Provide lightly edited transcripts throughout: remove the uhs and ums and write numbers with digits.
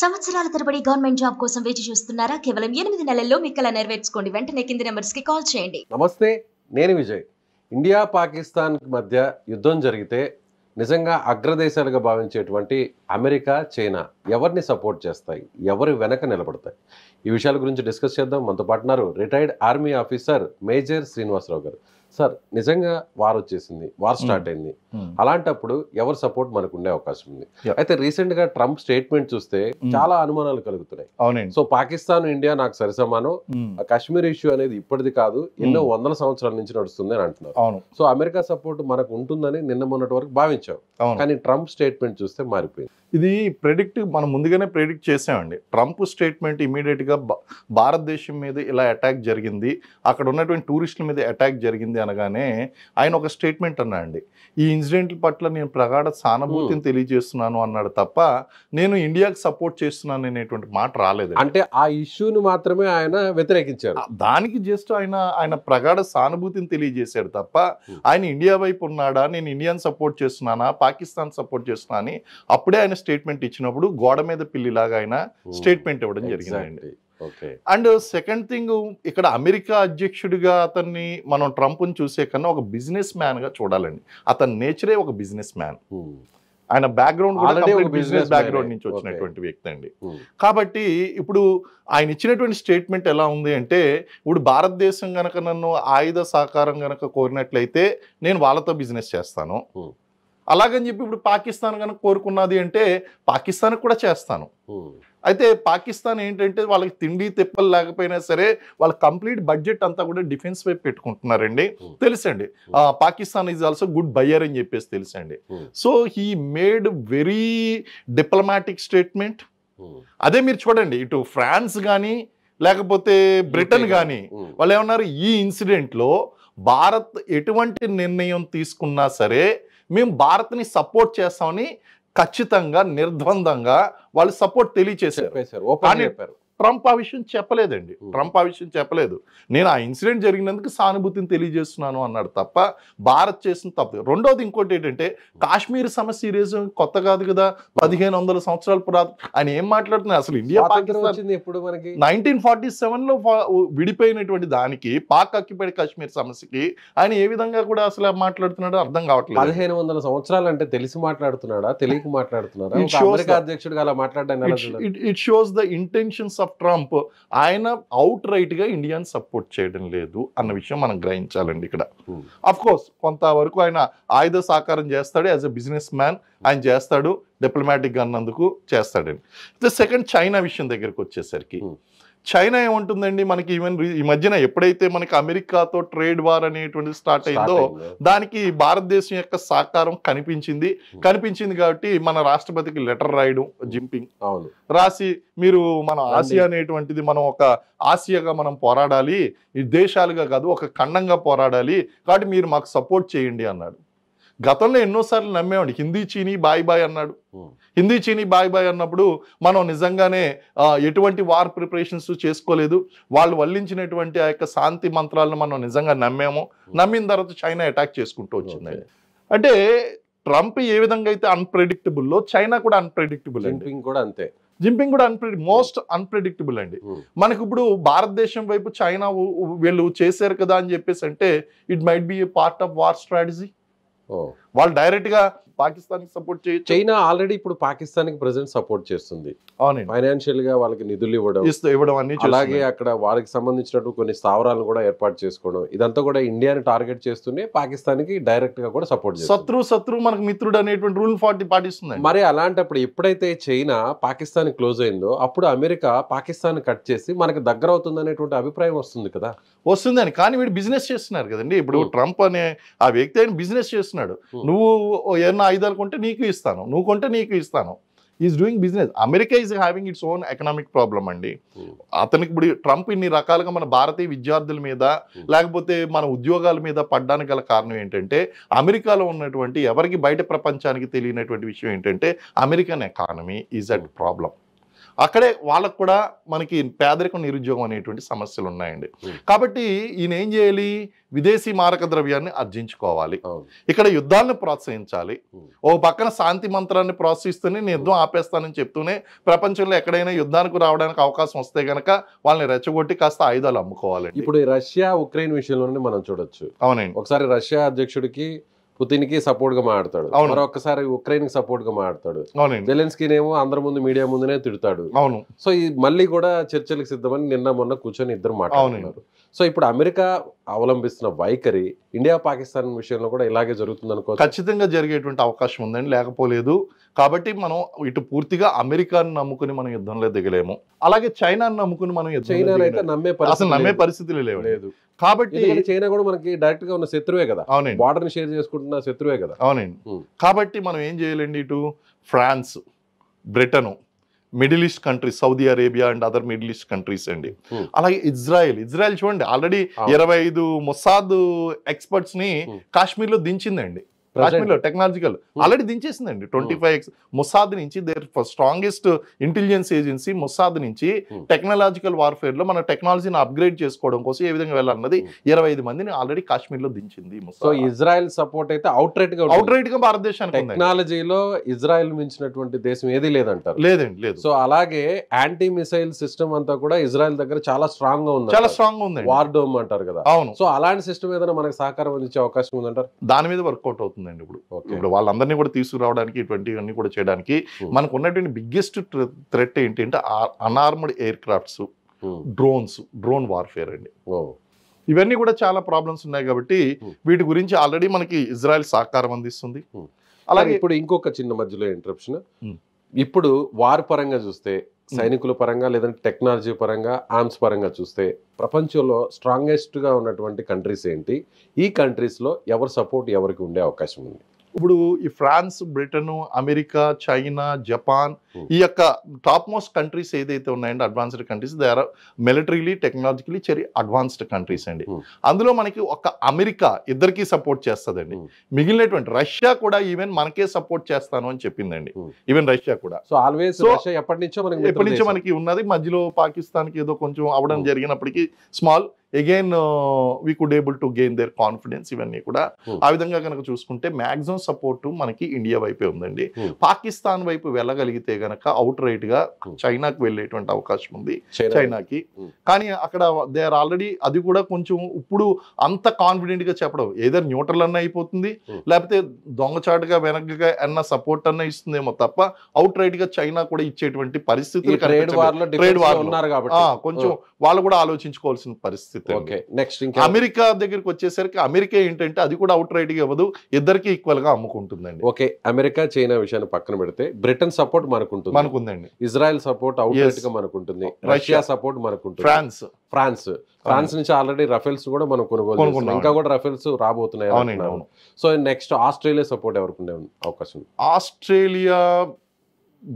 సంవత్సరాల తరబడి government job కోసం వేచి చూస్తున్నారా? కేవలం 8 నెలల్లో మీ కల నెరవేర్చుకోండి. వెంటనే కింది నెంబర్స్కి కాల్ చేయండి. నమస్తే, నేను విజయ్. ఇండియా పాకిస్తాన్ మధ్య యుద్ధం జరిగితే నిజంగా అగ్రదేశాలుగా భావించేటువంటి అమెరికా, చైనా ఎవరిని సపోర్ట్ చేస్తాయి, ఎవరి వెనక నిలబడతాయి? ఈ విషయాల గురించి డిస్కస్ చేద్దాం. మనతో పాటున్నారు retired army officer major Srinivasarao గారు. సార్, నిజంగా వార్ వచ్చేసింది, వార్ స్టార్ట్ అయింది. అలాంటప్పుడు ఎవరు సపోర్ట్ మనకు ఉండే అవకాశం ఉంది? అయితే రీసెంట్ గా ట్రంప్ స్టేట్మెంట్ చూస్తే చాలా అనుమానాలు కలుగుతున్నాయి. అవునండి. సో పాకిస్తాన్, ఇండియా నాకు సరిసమానం, కాశ్మీర్ ఇష్యూ అనేది ఇప్పటిది కాదు, ఎన్నో వందల సంవత్సరాల నుంచి నడుస్తుంది అని అంటున్నారు. సో అమెరికా సపోర్ట్ మనకు ఉంటుందని నిన్న మొన్నటి వరకు భావించాం, కానీ ట్రంప్ స్టేట్మెంట్ చూస్తే మారిపోయింది. ఇది మనం ముందుగానే ప్రెడిక్ట్ చేసామండి. ట్రంప్ స్టేట్మెంట్ ఇమీడియట్ గా భారతదేశం మీద ఇలా అటాక్ జరిగింది, అక్కడ ఉన్నటువంటి టూరిస్టుల మీద అటాక్ జరిగింది అనగానే ఆయన ఒక స్టేట్మెంట్ అన్నాడండి, ఈ ఇన్సిడెంట్ పట్ల నేను ప్రగాఢ సానుభూతిని తెలియజేస్తున్నాను అన్నాడు తప్ప నేను ఇండియాకి సపోర్ట్ చేస్తున్నాను అనేటువంటి మాట రాలేదు. అంటే ఆ ఇష్యూని మాత్రమే ఆయన వ్యతిరేకించారు. దానికి జస్ట్ ఆయన ప్రగాఢ సానుభూతిని తెలియజేశాడు తప్ప ఆయన ఇండియా వైపు ఉన్నాడా, నేను ఇండియాని సపోర్ట్ చేస్తున్నానా, పాకిస్తాన్ సపోర్ట్ చేస్తున్నా అని అప్పుడే ఆయన స్టేట్మెంట్ ఇచ్చినప్పుడు గోడ మీద పిల్లిలాగా ఆయన స్టేట్మెంట్ ఇవ్వడం జరిగిందండి. అండ్ సెకండ్ థింగ్, ఇక్కడ అమెరికా అధ్యక్షుడిగా అతన్ని మనం ట్రంప్ని చూసే కన్నా ఒక బిజినెస్ మ్యాన్ గా చూడాలండి. అతని నేచరే ఒక బిజినెస్ మ్యాన్, ఆయన బ్యాక్గ్రౌండ్ కూడా బిజినెస్ బ్యాక్గ్రౌండ్ నుంచి వచ్చినటువంటి వ్యక్తి అండి. కాబట్టి ఇప్పుడు ఆయన ఇచ్చినటువంటి స్టేట్మెంట్ ఎలా ఉంది అంటే, ఇప్పుడు భారతదేశం గనక నన్ను ఆయుధ సహకారం గనక కోరినట్లయితే నేను వాళ్ళతో బిజినెస్ చేస్తాను, అలాగని చెప్పి ఇప్పుడు పాకిస్తాన్ కనుక కోరుకున్నది అంటే పాకిస్తాన్కి కూడా చేస్తాను. అయితే పాకిస్తాన్ ఏంటంటే వాళ్ళకి తిండి తిప్పలు లేకపోయినా సరే వాళ్ళ కంప్లీట్ బడ్జెట్ అంతా కూడా డిఫెన్స్ వైపు పెట్టుకుంటున్నారండి. తెలుసండి, Pakistan is also good buyer అని చెప్పేసి తెలుసండి. So he made very diplomatic statement. అదే మీరు చూడండి, ఇటు ఫ్రాన్స్ కానీ లేకపోతే బ్రిటన్ కానీ వాళ్ళు ఏమన్నారు, ఈ ఇన్సిడెంట్లో భారత్ ఎటువంటి నిర్ణయం తీసుకున్నా సరే మేము భారత్ని సపోర్ట్ చేస్తామని ఖచ్చితంగా నిర్ద్వందంగా వాళ్ళు సపోర్ట్ తెలియచేశారు. ట్రంప్ ఆ విషయం చెప్పలేదండి. ట్రంప్ ఆ విషయం చెప్పలేదు. నేను ఆ ఇన్సిడెంట్ జరిగినందుకు సానుభూతిని తెలియజేస్తున్నాను అన్నాడు తప్ప భారత్ చేసిన తప్పు. రెండోది ఇంకోటి ఏంటంటే, కాశ్మీర్ సమస్య ఈరోజు కొత్త కాదు కదా, 1500 సంవత్సరాల పురాతన. ఆయన ఏం మాట్లాడుతున్నారు అసలు? ఇండియా పాకిస్తాన్ ఎప్పుడు మనకి 1947లో విడిపోయినటువంటి దానికి, పాక్ ఆక్యుపైడ్ కాశ్మీర్ సమస్యకి ఆయన ఏ విధంగా కూడా అసలు మాట్లాడుతున్నాడో అర్థం కావట్లేదు. 1500 సంవత్సరాలు అంటే తెలిసి మాట్లాడుతున్నాడా, తెలియక మాట్లాడుతున్నాడా? అమెరికా అధ్యక్షుడిగా అలా మాట్లాడడానికి it shows the intentions of Trump. ఆయన అవుట్ రైట్ గా ఇండియాని సపోర్ట్ చేయడం లేదు అన్న విషయం మనం గ్రహించాలండి. ఇక్కడ అఫ్ కోర్స్ కొంతవరకు ఆయన ఆయుధ సహకారం చేస్తాడు, యాజ్ ఎ బిజినెస్ మ్యాన్ ఆయన చేస్తాడు, డిప్లొమాటిక్ గా అన్నందుకు చేస్తాడండి. సెకండ్, చైనా విషయం దగ్గరికి వచ్చేసరికి చైనా ఏముంటుందండి, మనకి ఈవెన్ ఈ మధ్యన ఎప్పుడైతే మనకి అమెరికాతో ట్రేడ్ వార్ అనేటువంటి స్టార్ట్ అయిందో దానికి భారతదేశం యొక్క సహకారం కనిపించింది కాబట్టి మన రాష్ట్రపతికి లెటర్ రాయడం జింపింగ్ రాసి, మీరు మన ఆసియా అనేటువంటిది మనం ఒక ఆసియాగా మనం పోరాడాలి, ఈ దేశాలుగా కాదు ఒక ఖండంగా పోరాడాలి, కాబట్టి మీరు మాకు సపోర్ట్ చేయండి అన్నాడు. గతంలో ఎన్నోసార్లు నమ్మేవాడి, హిందీ చీనీ బాయ్ బాయ్ అన్నాడు. హిందీ చీనీ బాయ్ బాయ్ అన్నప్పుడు మనం నిజంగానే ఎటువంటి వార్ ప్రిపరేషన్స్ చేసుకోలేదు, వాళ్ళు వల్లించినటువంటి ఆ యొక్క శాంతి మంత్రాలను మనం నిజంగా నమ్మిన తర్వాత చైనా అటాక్ చేసుకుంటూ వచ్చింది. అంటే ట్రంప్ ఏ విధంగా అయితే అన్ప్రెడిక్టబుల్లో చైనా కూడా అన్ప్రెడిక్టబుల్, జింపింగ్ కూడా మోస్ట్ అన్ప్రెడిక్టబుల్ అండి. మనకు ఇప్పుడు భారతదేశం వైపు చైనా వీళ్ళు చేశారు కదా అని చెప్పేసి అంటే it might be A part of war strategy. వాళ్ళు డైరెక్ట్ గా పాకిస్తాన్ కి సపోర్ట్ చేయొచ్చు. చైనా ఆల్రెడీ ఇప్పుడు పాకిస్తాన్ కి ప్రెజెంట్ సపోర్ట్ చేస్తుంది, ఫైనాన్షియల్ గా వాళ్ళకి నిధులు ఇవ్వడం అన్ని, అలాగే అక్కడ వాళ్ళకి సంబంధించినట్టు కొన్ని స్థావరాలను కూడా ఏర్పాటు చేసుకోవడం, ఇదంతా కూడా ఇండియాని టార్గెట్ చేస్తూనే పాకిస్తాన్ కి డైరెక్ట్ గా కూడా సపోర్ట్ చేస్తుంది. శత్రు మనకు మిత్రుడు అనేటువంటి రూల్ 40 పాటిస్తుంది. మరి అలాంటప్పుడు ఎప్పుడైతే చైనా పాకిస్తాన్ క్లోజ్ అయిందో అప్పుడు అమెరికా పాకిస్తాన్ కట్ చేసి మనకు దగ్గర అవుతుంది అనేటువంటి అభిప్రాయం వస్తుంది కదా. వస్తుందని, కానీ వీడు బిజినెస్ చేస్తున్నారు కదండి. ఇప్పుడు ట్రంప్ అనే ఆ వ్యక్తి అయిన బిజినెస్ చేస్తున్నాడు. నువ్వు ఏమన్నా ఆయుధాలు కొంటే నీకు ఇస్తాను, నువ్వు కొంటే నీకు ఇస్తాను. Is doing business. America is having its own economic problem అండి. అతనికి ఇప్పుడు ట్రంప్ ఇన్ని రకాలుగా మన భారతీయ విద్యార్థుల మీద లేకపోతే మన ఉద్యోగాల మీద పడ్డానికి గల కారణం ఏంటంటే, అమెరికాలో ఉన్నటువంటి ఎవరికి బయట ప్రపంచానికి తెలియనటువంటి విషయం ఏంటంటే American economy is at problem. అక్కడే వాళ్ళకు కూడా మనకి పేదరికం నిరుద్యోగం అనేటువంటి సమస్యలు ఉన్నాయండి. కాబట్టి ఈయన ఏం చేయాలి, విదేశీ మారక ద్రవ్యాన్ని ఆర్జించుకోవాలి, ఇక్కడ యుద్ధాలను ప్రోత్సహించాలి. ఓ పక్కన శాంతి మంత్రాన్ని ప్రోత్సహిస్తూనే నేను యుద్ధం ఆపేస్తానని చెప్తూనే ప్రపంచంలో ఎక్కడైనా యుద్ధానికి రావడానికి అవకాశం వస్తే గనక వాళ్ళని రెచ్చగొట్టి కాస్త ఆయుధాలు అమ్ముకోవాలి. ఇప్పుడు రష్యా ఉక్రెయిన్ విషయంలోనే మనం చూడొచ్చు. అవునండి, ఒకసారి రష్యా అధ్యక్షుడికి పుతిన్ కి సపోర్ట్ గా మాట్లాడతాడు, మరొకసారి ఉక్రెయిన్ కి సపోర్ట్ గా మాట్లాడతాడు, జెలెన్స్కీనేమో అందరి ముందు మీడియా ముందునే తిడతాడు. అవును. సో ఈ మళ్ళీ కూడా చర్చలకు సిద్ధమని నిన్న మొన్న కూర్చొని ఇద్దరు మాట్లాడుతున్నారు. సో ఇప్పుడు అమెరికా అవలంబిస్తున్న వైఖరి ఇండియా పాకిస్తాన్ విషయంలో కూడా ఇలాగే జరుగుతుంది అనుకో. ఖచ్చితంగా జరిగేటువంటి అవకాశం ఉందండి, లేకపోలేదు. కాబట్టి మనం ఇటు పూర్తిగా అమెరికాను నమ్ముకుని మనం యుద్ధంలో దిగలేము, అలాగే చైనాను నమ్ముకుని మనం అసలు నమ్మే పరిస్థితులు లేదు. కాబట్టి చైనా కూడా మనకి డైరెక్ట్ గా ఉన్న శత్రువే కదా. అవునండి, బార్డర్ ని షేర్ చేసుకుంటున్న శత్రువే కదా. అవునండి. కాబట్టి మనం ఏం చేయాలండి, ఇటు France, Britain, middle east countries, Saudi Arabia and other middle east countries అండి, అలాగే ఇజ్రాయెల్ చూడండి ఆల్రెడీ 25 మొసాద్ ఎక్స్పర్ట్స్ ని కాశ్మీర్ లో దించిందండి. కాశ్మీర్లో టెక్నాలజికల్ ఆల్రెడీ దించేసిందండి. 25 మొసాద్ నుంచి their strongest intelligence agency Mossad నుంచి టెక్నాలజికల్ వార్ఫేర్ లో మన టెక్నాలజీని అప్గ్రేడ్ చేసుకోవడం కోసం ఏ విధంగా వెళ్ళాలన్నది 25 మందిని ఆల్రెడీ కాశ్మీర్ లో దించింది. సో ఇజ్రాయెల్ సపోర్ట్ అయితే అవుట్ రైట్ గా భారతదేశానికి టెక్నాలజీలో ఇజ్రాయెల్ మించినటువంటి దేశం ఏది లేదంటారు. లేదండి, లేదు. సో అలాగే యాంటీ మిసైల్ సిస్టమ్ అంతా కూడా ఇజ్రాయెల్ దగ్గర చాలా స్ట్రాంగ్ గా ఉంది, చాలా స్ట్రాంగ్ ఉంది. వార్ డోమ్ అంటారు కదా. అవును. సో అలాంటి సిస్టమ్ ఏదైనా మనకు సహకారం అందించే అవకాశం ఉందంటారు. దాని మీద వర్కౌట్ అవుతుంది. ఇప్పుడు వాళ్ళందరినీ కూడా తీసుకురావడానికి ఇటువంటివన్నీ కూడా చేయడానికి మనకు ఉన్నటువంటి బిగ్గెస్ట్ థ్రెట్ ఏంటంటే అన్ఆర్మ్డ్ ఎయిర్ క్రాఫ్ట్స్, డ్రోన్ వార్ఫేర్ అండి. ఇవన్నీ కూడా చాలా ప్రాబ్లమ్స్ ఉన్నాయి. కాబట్టి వీటి గురించి ఆల్రెడీ మనకి ఇజ్రాయెల్ సహకారం అందిస్తుంది. అలాగే ఇప్పుడు ఇంకొక చిన్న మధ్యలో ఇంటరప్షన్, ఇప్పుడు వార్ పరంగా చూస్తే, సైనికుల పరంగా లేదంటే టెక్నాలజీ పరంగా, ఆర్మ్స్ పరంగా చూస్తే ప్రపంచంలో స్ట్రాంగెస్ట్ గా ఉన్నటువంటి కంట్రీస్ ఏంటి? ఈ కంట్రీస్ లో ఎవరి సపోర్ట్ ఎవరికి ఉండే అవకాశం ఉంది? ఇప్పుడు ఈ France, Britain, America, China, Japan, ఈ యొక్క టాప్ మోస్ట్ కంట్రీస్ ఏదైతే ఉన్నాయండి advanced countries, they are militarily technologically very advanced countries అండి. అందులో మనకి ఒక అమెరికా ఇద్దరికి సపోర్ట్ చేస్తుందండి. మిగిలినటువంటి రష్యా కూడా ఈవెన్ మనకే సపోర్ట్ చేస్తాను అని చెప్పిందండి. ఈవెన్ రష్యా కూడా. సో ఆల్వేస్ రష్యా ఎప్పటి నుంచో మనకి ఉన్నది. మధ్యలో పాకిస్తాన్ కి ఏదో కొంచెం అవడం జరిగినప్పటికీ small again we could able to gain their confidence. ఇవన్నీ కూడా ఆ విధంగా కనుక చూసుకుంటే మ్యాక్సిమం సపోర్ట్ మనకి ఇండియా వైపే ఉందండి. పాకిస్తాన్ వైపు వెళ్ళగలిగితే గనక అవుట్ రైట్ గా చైనాకి వెళ్ళేటువంటి అవకాశం ఉంది, చైనాకి. కానీ అక్కడ దే ఆర్ ఆల్రెడీ, అది కూడా కొంచెం ఇప్పుడు అంత కాన్ఫిడెంట్ గా చెప్పడం, ఏదో న్యూట్రల్ అన్న అయిపోతుంది, లేకపోతే దొంగచాటుగా వెనకగా అన్న సపోర్ట్ అన్న ఇస్తుందేమో తప్ప అవుట్ రైట్ గా చైనా కూడా ఇచ్చేటువంటి పరిస్థితులు కొంచెం వాళ్ళు కూడా ఆలోచించుకోవాల్సిన పరిస్థితి. అమెరికా దగ్గరికి వచ్చేసరికి అమెరికా ఏంటంటే అది కూడా అవుట్ రైట్ గా ఇవ్వదు, ఇద్దరికి ఈక్వల్ గా అమ్ముకుంటుందండి. ఓకే, అమెరికా చైనా విషయాన్ని పక్కన పెడితే బ్రిటన్ సపోర్ట్ మనకుంటుందండి, ఇజ్రాయెల్ సపోర్ట్ అవుట్ రైట్ గా మనకుంటుంది, రష్యా సపోర్ట్ మనకుంటుంది, ఫ్రాన్స్ నుంచి ఆల్రెడీ రఫేల్స్ కూడా మనం కొనుగోలు, ఇంకా కూడా రఫేల్స్ రాబోతున్నాయి. సో నెక్స్ట్ ఆస్ట్రేలియా సపోర్ట్ ఎవరికి ఉండే అవకాశం? ఆస్ట్రేలియా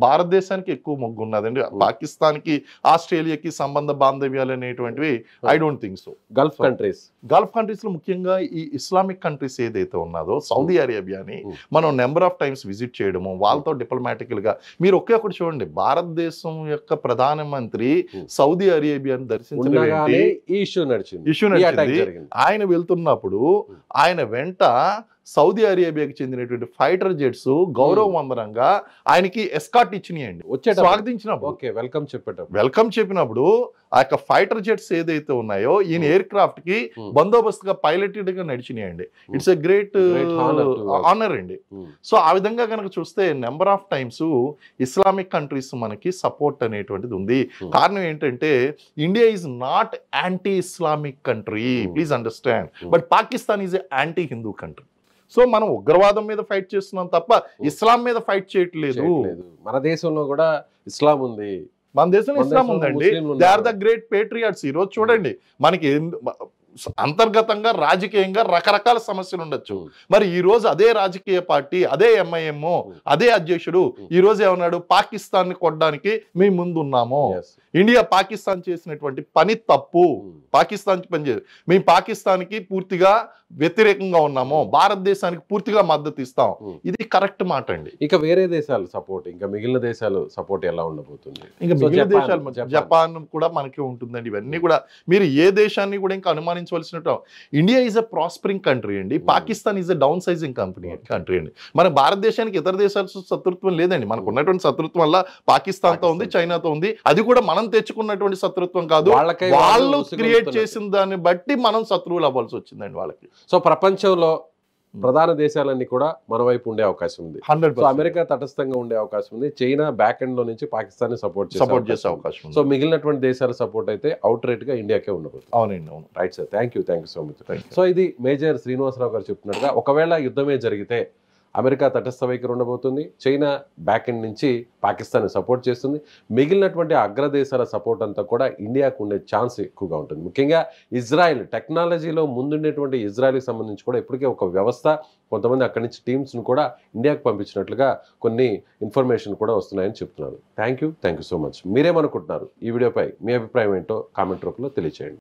భారతదేశానికి ఎక్కువ మొగ్గు ఉన్నదండి. పాకిస్తాన్కి ఆస్ట్రేలియాకి సంబంధ బాంధవ్యాలు అనేటువంటివి I don't think so. Gulf countries లో ముఖ్యంగా ఈ ఇస్లామిక్ కంట్రీస్ ఏదైతే ఉన్నదో సౌదీ అరేబియాని మనం నెంబర్ ఆఫ్ టైమ్స్ విజిట్ చేయడము, వాళ్ళతో డిప్లొమాటికల్ గా మీరు ఒకే ఒకటి చూడండి, భారతదేశం యొక్క ప్రధానమంత్రి సౌదీ అరేబియాని దర్శించడానికి ఇష్యూ నడిచింది. ఆయన వెళ్తున్నప్పుడు ఆయన వెంట సౌదీ అరేబియాకి చెందినటువంటి ఫైటర్ జెట్స్ గౌరవవందనంగా ఆయనకి ఎస్కాట్ ఇచ్చినాయండి, స్వాగతించినప్పుడు, వెల్కమ్ చెప్పినప్పుడు ఆ యొక్క ఫైటర్ జెట్స్ ఏదైతే ఉన్నాయో ఈయన ఎయిర్ క్రాఫ్ట్ కి బందోబస్తుగా పైలటెడ్ గా నడిచినాయండి. ఇట్స్ ఎ గ్రేట్ ఆనర్ అండి. సో ఆ విధంగా కనుక చూస్తే number of times Islamic countries మనకి సపోర్ట్ అనేటువంటిది ఉంది. కారణం ఏంటంటే India is not anti Islamic country, please understand, but Pakistan is a anti Hindu country. So మనం ఉగ్రవాదం మీద ఫైట్ చేస్తున్నాం తప్ప ఇస్లాం మీద ఫైట్ చేయట్లేదు. మన దేశంలో కూడా ఇస్లాం ఉంది, మన దేశంలో ఇస్లాం ఉందండి. They are the great patriots. ఈరోజు చూడండి మనకి అంతర్గతంగా రాజకీయంగా రకరకాల సమస్యలు ఉండొచ్చు, మరి ఈ రోజు అదే రాజకీయ పార్టీ, అదే ఎంఐఎం, అదే అధ్యక్షుడు ఈ రోజు ఏమన్నాడు, పాకిస్తాన్ ని కొట్టడానికి మేము ముందున్నాము, ఇండియా పాకిస్తాన్ చేసినటువంటి పని తప్పు, పాకిస్తాన్ పనిచేయదు, మేము పాకిస్తాన్ కి పూర్తిగా వ్యతిరేకంగా ఉన్నామో, భారతదేశానికి పూర్తిగా మద్దతు ఇస్తాం, ఇది కరెక్ట్ మాట అండి. ఇక వేరే దేశాలు సపోర్ట్, ఇంకా మిగిలిన దేశాలు సపోర్ట్ ఎలా ఉండబోతుంది? ఇంకా So, మిగిలిన జపాన్, దేశాలు, జపాన్ కూడా మనకి ఉంటుందండి. ఇవన్నీ కూడా మీరు ఏ దేశాన్ని కూడా ఇంకా అనుమానించవలసినట్టు. India is a prospering country అండి, Pakistan is a downsizing country అండి. మన భారతదేశానికి ఇతర దేశాలతో శత్రుత్వం లేదండి. మనకు ఉన్నటువంటి శత్రుత్వం వల్ల పాకిస్తాన్తో ఉంది, చైనాతో ఉంది. అది కూడా మనం తెచ్చుకున్నటువంటి శత్రుత్వం కాదు, వాళ్ళు క్రియేట్ చేసిన దాన్ని బట్టి మనం శత్రువులు అవ్వాల్సి వచ్చిందండి వాళ్ళకి. సో ప్రపంచంలో ప్రధాన దేశాలన్నీ కూడా మన వైపు ఉండే అవకాశం ఉంది. 100% అమెరికా తటస్థంగా ఉండే అవకాశం ఉంది. చైనా బ్యాక్ ఎండ్ లో నుంచి పాకిస్తాన్ సపోర్ట్ చేసే అవకాశం ఉంది. సో మిగిలినటువంటి దేశాల సపోర్ట్ అయితే అవుట్ రేట్ గా ఇండియాకే ఉండబోతుంది. అవునండి, అవును. Right sir, thank you so much. So ఇది మేజర్ శ్రీనివాసరావు గారు చెప్తున్నట్టుగా ఒకవేళ యుద్ధమే జరిగితే అమెరికా తటస్థ వైఖరి ఉండబోతుంది, చైనా బ్యాక్ ఎండ్ నుంచి పాకిస్తాన్ సపోర్ట్ చేస్తుంది, మిగిలినటువంటి అగ్రదేశాల సపోర్ట్ అంతా కూడా ఇండియాకు ఉండే ఛాన్స్ ఎక్కువగా ఉంటుంది. ముఖ్యంగా ఇజ్రాయెల్ టెక్నాలజీలో ముందుండేటువంటి ఇజ్రాయెల్కి సంబంధించి కూడా ఇప్పటికే ఒక వ్యవస్థ, కొంతమంది అక్కడి నుంచి టీమ్స్ను కూడా ఇండియాకు పంపించినట్లుగా కొన్ని ఇన్ఫర్మేషన్ కూడా వస్తున్నాయని చెప్తున్నారు. Thank you so much. మీరేమనుకుంటున్నారు? ఈ వీడియోపై మీ అభిప్రాయం ఏంటో కామెంట్ రూపంలో తెలియచేయండి.